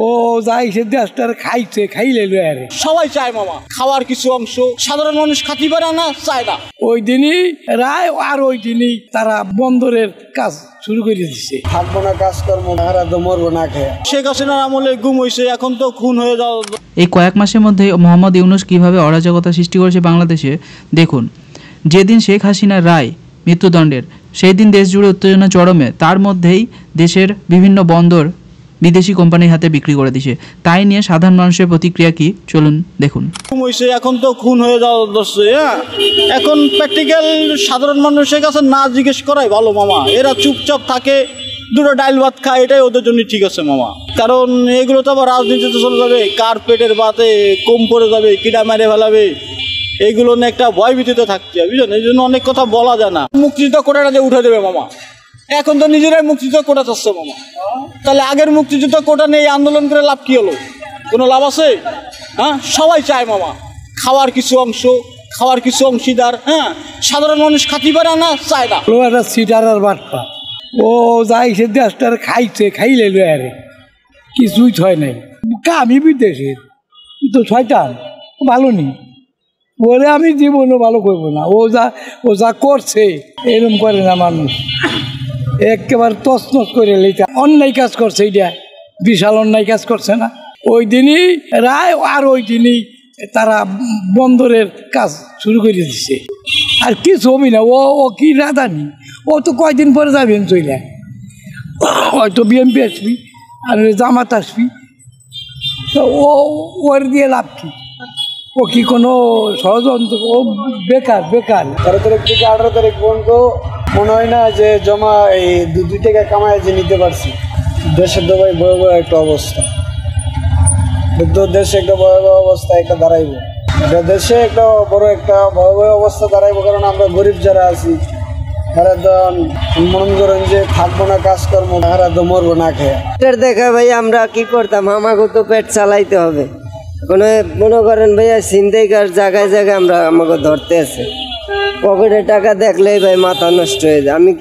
ও যাই সে দেশটার খাইছে খাইলে আরে সবাই চায় মামা খাওয়ার কিছু অংশ সাধারণ মানুষ খাতি পারে না, চায় না। ওই দিনই রায় আর ওই দিনই তারা বন্দরের কাজ শুরু করে দিচ্ছে। থাকবো না কাজকর্ম, হারা তো মরবো না খেয়ে। শেখ হাসিনার আমলে গুম হয়েছে, এখন তো খুন হয়ে যাও। এই কয়েক মাসের মধ্যে মোহাম্মদ ইউনূস কিভাবে অরাজকতা সৃষ্টি করেছে বাংলাদেশে দেখুন। যেদিন শেখ হাসিনার রায় মৃত্যুদণ্ডের, সেই দিন দেশ জুড়ে উত্তেজনা চরমে। তার মধ্যেই দেশের বিভিন্ন বন্দর বিদেশি কোম্পানির হাতে বিক্রি করে দিছে। তাই নিয়ে সাধারণ মানুষের প্রতিক্রিয়া কি চলুন দেখুন। এখন তো খুন হয়ে যাওয়া দর্শে, এখন প্র্যাকটিক্যাল সাধারণ মানুষের কাছে না জিজ্ঞেস করাই ভালো মামা। এরা চুপচাপ থাকে, দুটো ডাইল ভাত খায়, এটাই ওদের জন্য ঠিক আছে মামা। কারণ এগুলো তো আবার রাজনীতিতে চলে যাবে, কার পেটের ভাতে কম পড়ে যাবে, কিডা মেরে ফেলাবে, এইগুলো নিয়ে একটা ভয়ভীতিতে থাকতে হবে, বুঝলেন? এই জন্য অনেক কথা বলা যায় না। মুক্তিযুদ্ধ কোটাটা যে উঠে দেবে মামা, এখন তো নিজেরাই মুক্তিযুদ্ধ কোটা চাচ্ছে মামা। তাহলে আগের মুক্তিযুদ্ধ কোটা নিয়ে আন্দোলন করে লাভ কি হলো? কোনো লাভ আছে? হ্যাঁ, সবাই চায় মামা খাওয়ার কিছু অংশ, খাওয়ার কিছু অংশীদার। হ্যাঁ, সাধারণ মানুষ খাতি পারে না, চায় না। একটা সিটার আর বাটপা, ও যাই সে দেশটার খাইছে খাইলে আরে কিছুই ছয় নাই। আমি বিদেশের তো শয়তান ভালো নেই, বলে আমি জীবনও ভালো করবো না। ও যা করছে এরকম করে না মানুষ, একেবারে তছনছ করে লেখা অন্যায় কাজ করছে। এটা বিশাল অন্যায় কাজ করছে না? ওই দিনই রায় আর ওই দিনই তারা বন্দরের কাজ শুরু করে দিচ্ছে। আর কিছু হবি না, ও কি রাধানি, ও তো কয়দিন পরে যাবেন চলে, হয়তো বিএনপি আসবি আর জামাত আসবি, তো ওর দিয়ে লাভ কি? ও কি কোনো ষড়যন্ত্র? ও বেকার বেকার। 13 তারিখ থেকে 18 তারিখ পর্যন্ত মনে হয় না যে জমা এই 2 টাকা কামায় যে নিতে পারছি। দেশের তো ভাই ভয়াবহ একটা অবস্থা, কিন্তু দেশে একটা ভয়াবহ অবস্থা একটা দাঁড়াইব। এটা দেশে একটা বড় একটা ভয়াবহ অবস্থা দাঁড়াইব, কারণ আমরা গরিব যারা আছি তারা তো মনে করেন যে থাকবো না কাজকর্ম, হারা তো মরবো না খেয়ে। দেখা ভাই আমরা কি করতাম, আমাকে তো পেট চালাইতে হবে। কোনো মনে করেন ভাইয়া ছিনতাইকার জায়গায় জায়গায় আমরা আমাকে ধরতে আছে, পকেটে টাকা দেখলেই ভাই মাথা নষ্ট হয়ে যায়। আমি